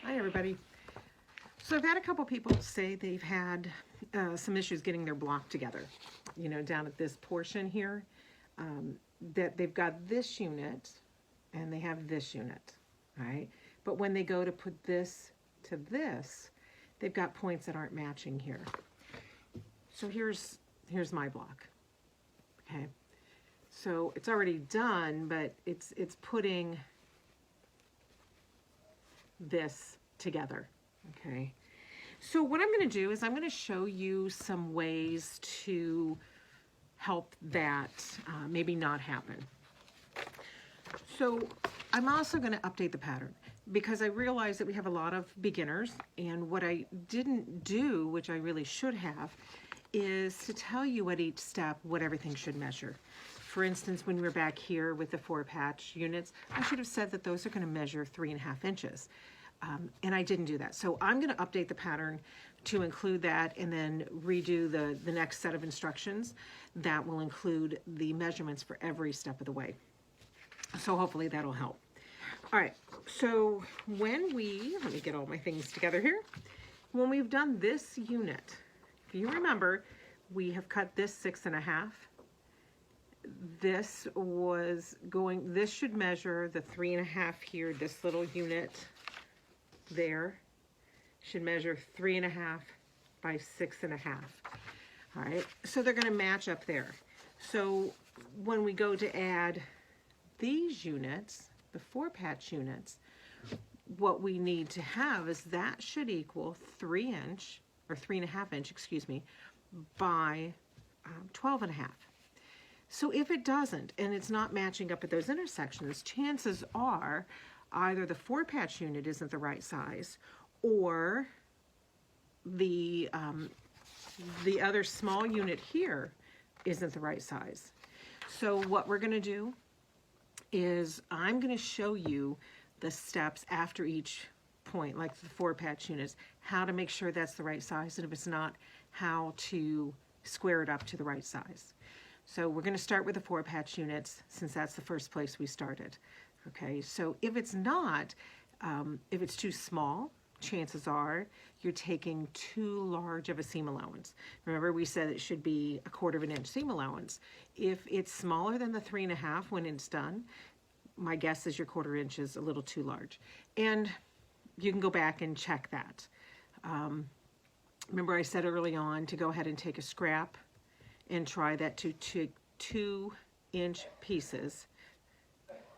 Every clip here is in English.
Hi everybody. So I've had a couple people say they've had some issues getting their block together. You know, down at this portion here, that they've got this unit and they have this unit, right? But when they go to put this to this, they've got points that aren't matching here. So here's my block, okay? So it's already done, but it's putting this together, okay? So what I'm going to do is I'm going to show you some ways to help that maybe not happen. So I'm also going to update the pattern because I realize that we have a lot of beginners, and what I didn't do, which I really should have, is to tell you at each step what everything should measure. For instance, when we're back here with the 4-patch units, I should have said that those are going to measure 3.5 inches. And I didn't do that. So I'm going to update the pattern to include that and then redo the next set of instructions that will include the measurements for every step of the way. So hopefully that'll help. All right, so let me get all my things together here. When we've done this unit, if you remember, we have cut this 6.5. This should measure the 3.5 here, this little unit there should measure 3.5 by 6.5. All right, so they're going to match up there. So when we go to add these units, the 4-patch units, what we need to have is that should equal 3 inch or 3.5 inch, excuse me, by 12.5. So if it doesn't and it's not matching up at those intersections, chances are either the 4-patch unit isn't the right size, or the other small unit here isn't the right size. So what we're going to do is I'm going to show you the steps after each point, like the 4-patch units, how to make sure that's the right size, and if it's not, how to square it up to the right size. So we're going to start with the 4-patch units since that's the first place we started. Okay, so if it's not, if it's too small, chances are you're taking too large of a seam allowance. Remember, we said it should be 1/4 inch seam allowance. If it's smaller than the 3.5 when it's done, my guess is your 1/4 inch is a little too large. And you can go back and check that. Remember I said early on to go ahead and take a scrap and try that to 2-inch pieces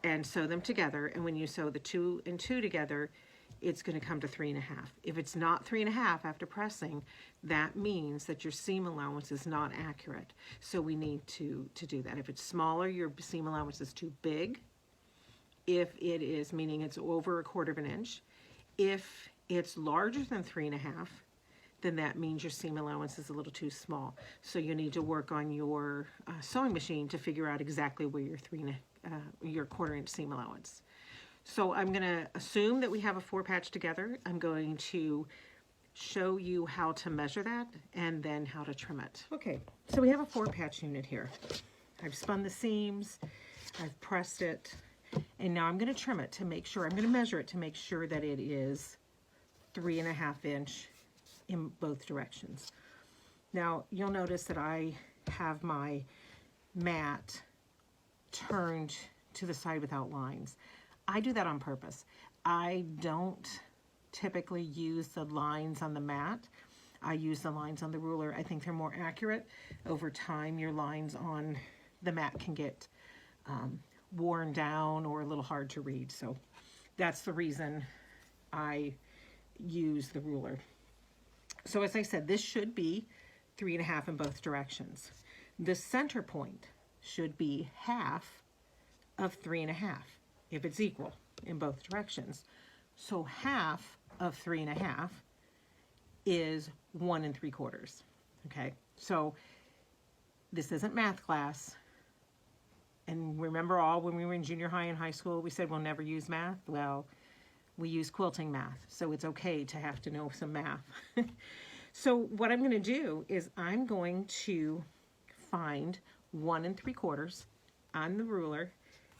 and sew them together, and when you sew the 2 and 2 together, it's going to come to 3.5. If it's not 3.5 after pressing, that means that your seam allowance is not accurate. So we need to do that. If it's smaller, your seam allowance is too big. If it is, meaning it's over 1/4 inch. If it's larger than 3.5, then that means your seam allowance is a little too small. So you need to work on your sewing machine to figure out exactly where your 1/4 inch seam allowance. So I'm going to assume that we have a 4-patch together. I'm going to show you how to measure that and then how to trim it. Okay, so we have a 4-patch unit here. I've spun the seams, I've pressed it, and now I'm going to trim it to make sure, I'm going to measure it to make sure that it is 3.5 inch in both directions. Now you'll notice that I have my mat turned to the side without lines. I do that on purpose. I don't typically use the lines on the mat. I use the lines on the ruler. I think they're more accurate. Over time, your lines on the mat can get worn down or a little hard to read. So that's the reason I use the ruler. So as I said, this should be 3.5 in both directions. The center point should be half of 3.5 if it's equal in both directions. So half of 3.5 is 1 3/4. Okay, so this isn't math class. And remember, when we were in junior high and high school, we said we'll never use math. Well, we use quilting math, so it's okay to have to know some math. So what I'm going to do is I'm going to find 1 3/4 on the ruler,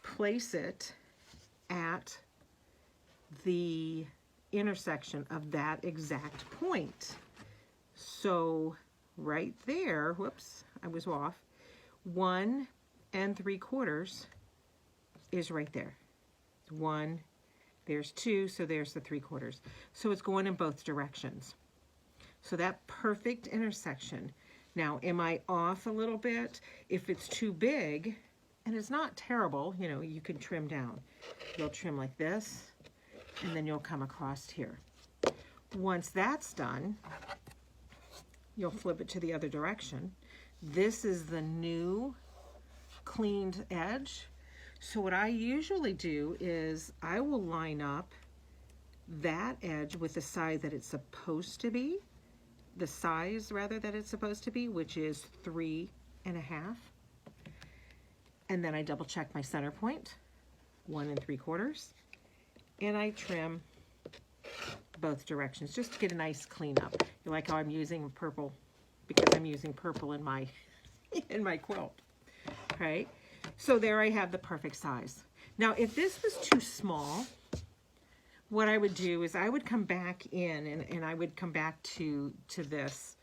place it at the intersection of that exact point. So right there, whoops, I was off, 1 3/4 is right there. 1, there's 2, so there's the 3/4. So it's going in both directions. So that perfect intersection. Now, am I off a little bit? If it's too big, and it's not terrible, you know, you can trim down. You'll trim like this, and then you'll come across here. Once that's done, you'll flip it to the other direction. This is the new cleaned edge. So what I usually do is I will line up that edge with the side that it's supposed to be, the size rather that it's supposed to be, which is 3.5. And then I double check my center point, 1 3/4, and I trim both directions just to get a nice clean up. You like how I'm using purple because I'm using purple in my in my quilt, right? So there I have the perfect size. Now, if this was too small, what I would do is I would come back in and I would come back to this,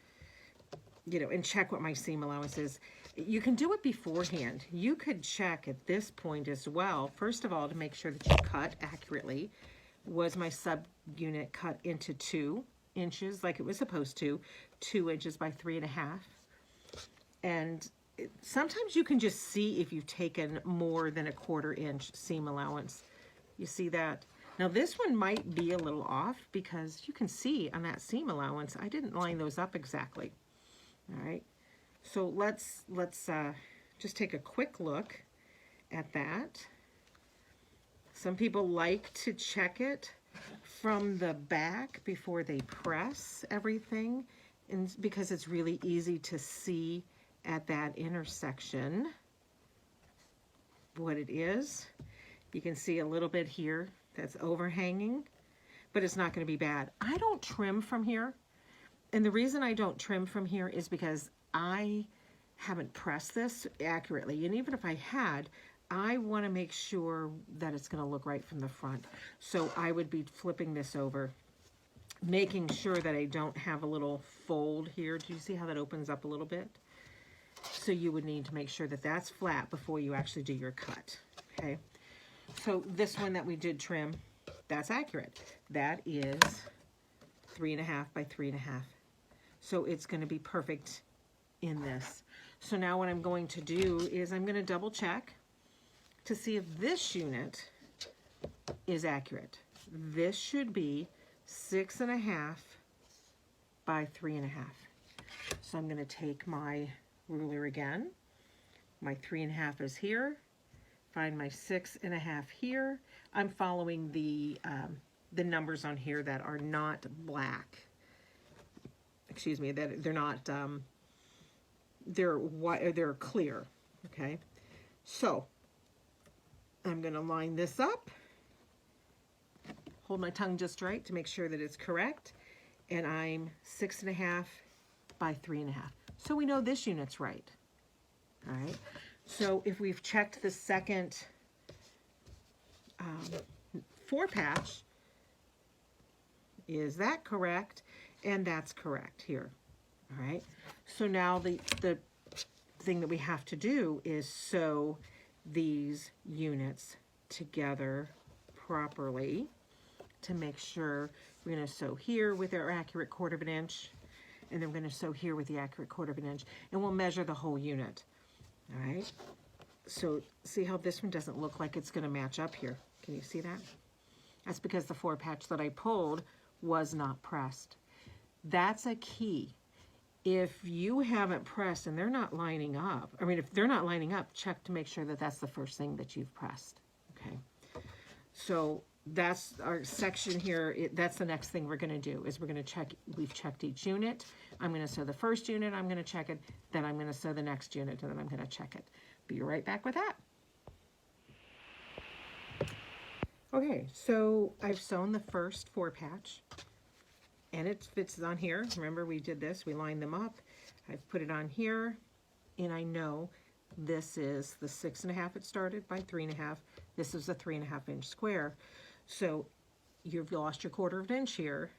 you know, and check what my seam allowance is. You can do it beforehand. You could check at this point as well. First of all, to make sure that you cut accurately. Was my subunit cut into 2 inches like it was supposed to, 2 inches by 3.5? And sometimes you can just see if you've taken more than a 1/4 inch seam allowance. You see that? Now this one might be a little off because you can see on that seam allowance, I didn't line those up exactly. All right, so let's just take a quick look at that. Some people like to check it from the back before they press everything, and because it's really easy to see at that intersection what it is. You can see a little bit here that's overhanging, but it's not going to be bad. I don't trim from here, and the reason I don't trim from here is because I haven't pressed this accurately, and even if I had, I want to make sure that it's going to look right from the front. So I would be flipping this over, making sure that I don't have a little fold here. Do you see how that opens up a little bit? So you would need to make sure that that's flat before you actually do your cut, okay? So this one that we did trim, that's accurate. That is 3.5 by 3.5. So it's going to be perfect in this. So now what I'm going to do is I'm going to double check to see if this unit is accurate. This should be 6.5 by 3.5. So I'm going to take my ruler again. My 3.5 is here. Find my 6.5 here. I'm following the numbers on here that are not black. Excuse me, that they're not they're white, they're clear. Okay, so I'm going to line this up, hold my tongue just right to make sure that it's correct, and I'm 6.5 by 3.5. So we know this unit's right. All right, so if we've checked the second 4 patch, is that correct? And that's correct here. All right, so now the thing that we have to do is sew these units together properly to make sure. We're going to sew here with our accurate 1/4 inch, and then we're going to sew here with the accurate 1/4 inch, and we'll measure the whole unit. All right, so see how this one doesn't look like it's going to match up here. Can you see that? That's because the 4 patch that I pulled was not pressed. That's a key. If you haven't pressed and they're not lining up, I mean, if they're not lining up, check to make sure that that's the first thing that you've pressed, okay? So that's our section here. That's the next thing we're going to do is we're going to check. We've checked each unit. I'm going to sew the first unit. I'm going to check it. Then I'm going to sew the next unit, and then I'm going to check it. Be right back with that. Okay, so I've sewn the first 4 patch. And it fits on here. Remember, we did this. We lined them up. I've put it on here, and I know this is the 6.5 it started by 3.5. This is a 3.5 inch square. So you've lost your 1/4 inch here.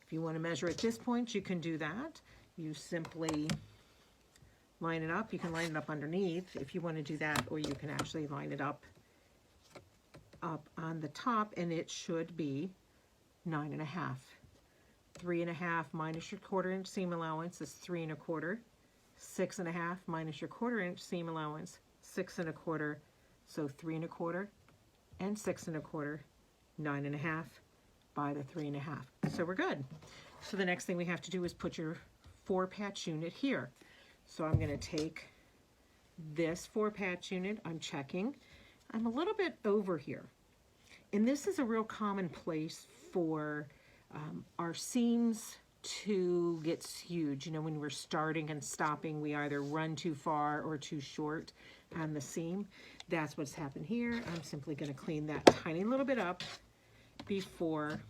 If you want to measure at this point, you can do that. You simply line it up. You can line it up underneath if you want to do that, or you can actually line it up on the top, and it should be 9.5. 3.5 minus your 1/4 inch seam allowance is 3 1/4. 6.5 minus your 1/4 inch seam allowance, 6 1/4. So 3 1/4 and 6 1/4, 9.5 by the 3.5. So we're good. So the next thing we have to do is put your 4-patch unit here. So I'm going to take this 4-patch unit. I'm checking. I'm a little bit over here. And this is a real common place for our seams to get skewed. You know, when we're starting and stopping, we either run too far or too short on the seam. That's what's happened here. I'm simply going to clean that tiny little bit up before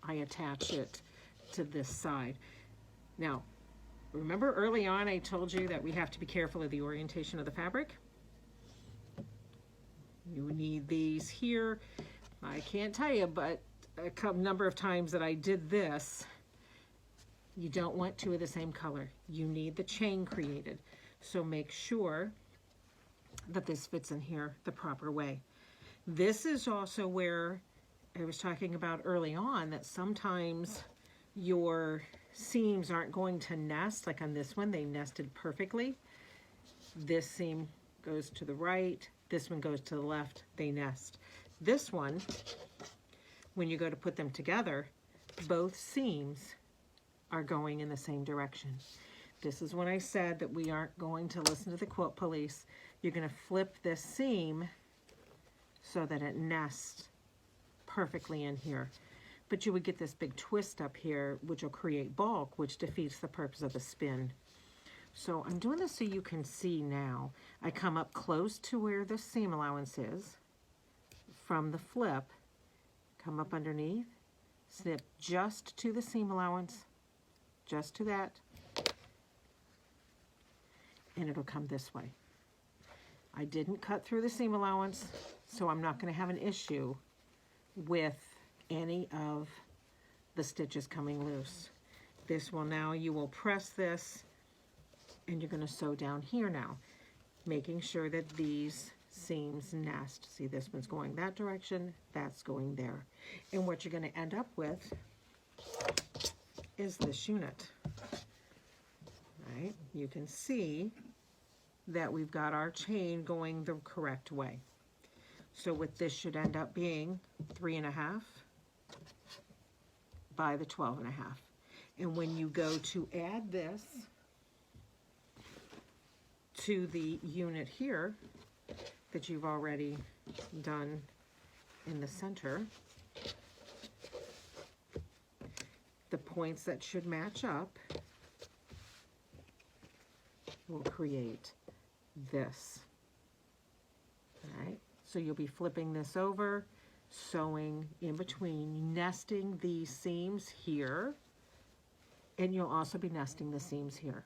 I attach it to this side. Now, remember early on I told you that we have to be careful of the orientation of the fabric? You need these here. I can't tell you, but a number of times that I did this, you don't want 2 of the same color. You need the chain created. So make sure that this fits in here the proper way. This is also where I was talking about early on that sometimes your seams aren't going to nest. Like on this one, they nested perfectly. This seam goes to the right, this one goes to the left, they nest. This one, when you go to put them together, both seams are going in the same direction. This is when I said that we aren't going to listen to the quilt police. You're going to flip this seam so that it nests perfectly in here. But you would get this big twist up here, which will create bulk, which defeats the purpose of the spin. So I'm doing this so you can see now. I come up close to where the seam allowance is from the flip, come up underneath, snip just to the seam allowance, just to that, and it'll come this way. I didn't cut through the seam allowance, so I'm not going to have an issue with any of the stitches coming loose. This will now, you will press this, and you're going to sew down here now, making sure that these seams nest. See, this one's going that direction, that's going there. And what you're going to end up with is this unit. Right? You can see that we've got our chain going the correct way. So what this should end up being 3.5 by the 12.5. And when you go to add this to the unit here that you've already done in the center, the points that should match up will create this. All right, so you'll be flipping this over, sewing in between, nesting these seams here, and you'll also be nesting the seams here.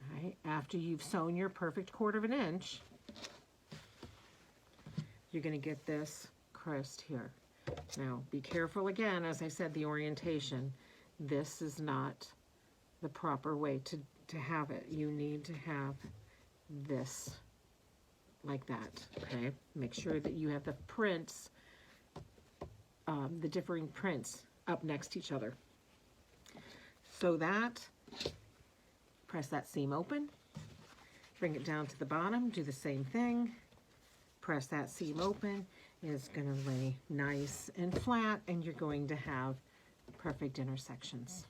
All right, after you've sewn your perfect 1/4 inch, you're going to get this crest here. Now, be careful again, as I said, the orientation. This is not the proper way to have it. You need to have this like that, okay? Make sure that you have the prints, the differing prints up next to each other. So that, press that seam open, bring it down to the bottom, do the same thing, press that seam open. It's going to lay nice and flat, and you're going to have perfect intersections.